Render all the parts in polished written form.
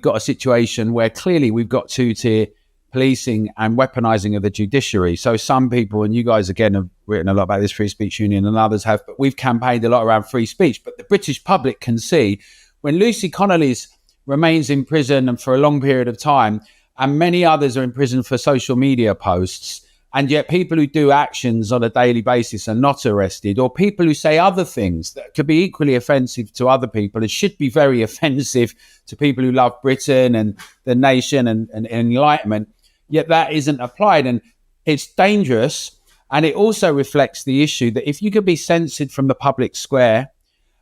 got a situation where clearly we've got two-tier policing and weaponizing of the judiciary. So some people, and you guys again have written a lot about this, Free Speech Union and others have, but we've campaigned a lot around free speech. But the British public can see when Lucy Connolly's remains in prison and for a long period of time, and many others are in prison for social media posts, and yet people who do actions on a daily basis are not arrested, or people who say other things that could be equally offensive to other people and should be very offensive to people who love Britain and the nation and enlightenment, yet that isn't applied. And it's dangerous. And it also reflects the issue that if you could be censored from the public square,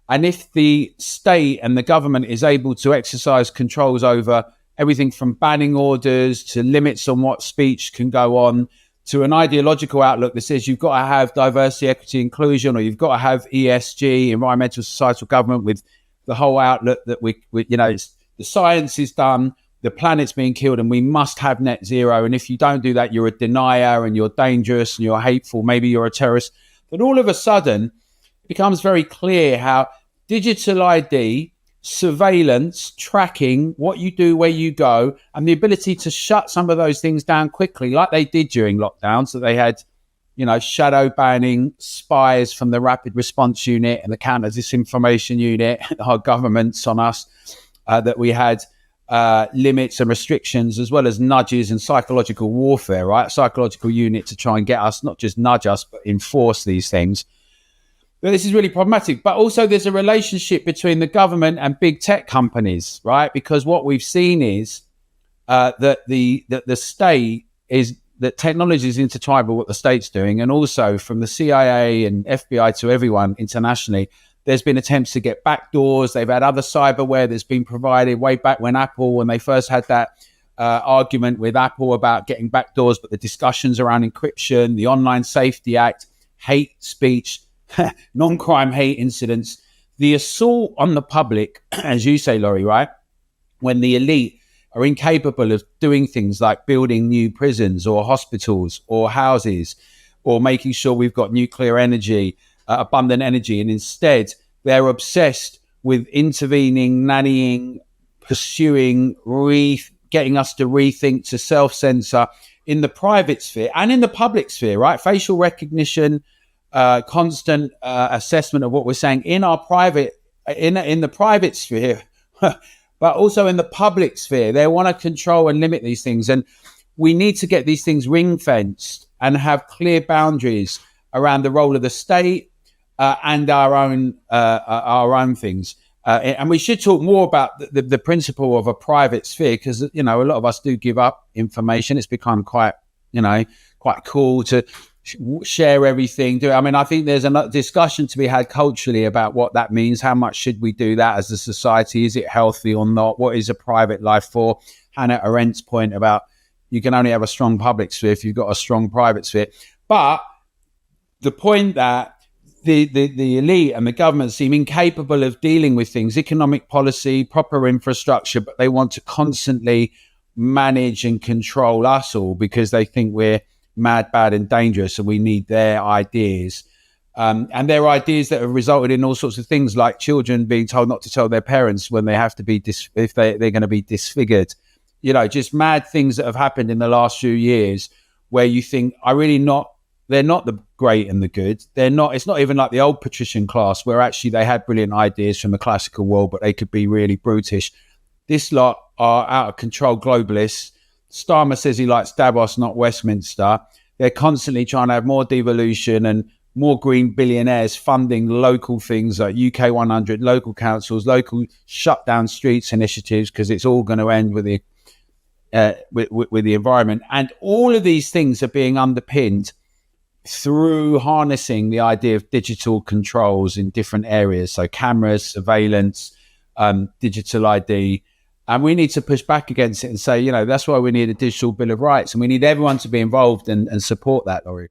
and if the state and the government is able to exercise controls over everything from banning orders to limits on what speech can go on, to an ideological outlook that says you've got to have diversity, equity, inclusion, or you've got to have ESG, environmental societal government, with the whole outlook that we it's, the science is done, the planet's being killed, and we must have net zero. And if you don't do that, you're a denier and you're dangerous and you're hateful. Maybe you're a terrorist. But all of a sudden, it becomes very clear how digital ID, surveillance, tracking, what you do, where you go, and the ability to shut some of those things down quickly, like they did during lockdown. So they had, shadow banning, spies from the Rapid Response Unit and the Counter Disinformation Unit, our governments on us, that we had limits and restrictions, as well as nudges and psychological warfare, right? Psychological unit to try and get us, not just nudge us, but enforce these things. But this is really problematic. But also there's a relationship between the government and big tech companies, right? Because what we've seen is that the state is, that technology is intertwined with what the state's doing. And also from the CIA and FBI to everyone internationally, there's been attempts to get backdoors. They've had other cyberware that's been provided way back when they first had that argument with Apple about getting backdoors, but the discussions around encryption, the Online Safety Act, hate speech, non-crime hate incidents, the assault on the public, as you say, Laurie, right? When the elite are incapable of doing things like building new prisons or hospitals or houses, or making sure we've got nuclear energy, abundant energy, and instead they're obsessed with intervening, nannying, pursuing, getting us to rethink, to self-censor in the private sphere and in the public sphere, right? Facial recognition, constant assessment of what we're saying in our private, in the private sphere, but also in the public sphere. They want to control and limit these things, and we need to get these things ring fenced and have clear boundaries around the role of the state and our own things. And we should talk more about the principle of a private sphere, because a lot of us do give up information. It's become quite cool to share everything. I think there's a discussion to be had culturally about what that means. How much should we do that as a society? Is it healthy or not? What is a private life for? Hannah Arendt's point about you can only have a strong public sphere if you've got a strong private sphere. But the point that the elite and the government seem incapable of dealing with things, economic policy, proper infrastructure, but they want to constantly manage and control us all because they think we're mad, bad and dangerous, and we need their ideas. And their ideas that have resulted in all sorts of things, like children being told not to tell their parents when they have to be, if they're going to be disfigured. Just mad things that have happened in the last few years where you think, they're not the great and the good. It's not even like the old patrician class where actually they had brilliant ideas from the classical world, but they could be really brutish. This lot are out of control globalists. Starmer says he likes Davos, not Westminster. They're constantly trying to have more devolution and more green billionaires funding local things like UK 100, local councils, local shut down streets initiatives, because it's all going to end with the environment. And all of these things are being underpinned through harnessing the idea of digital controls in different areas. So cameras, surveillance, digital ID. And we need to push back against it and say, that's why we need a digital bill of rights. And we need everyone to be involved and support that, Laurie.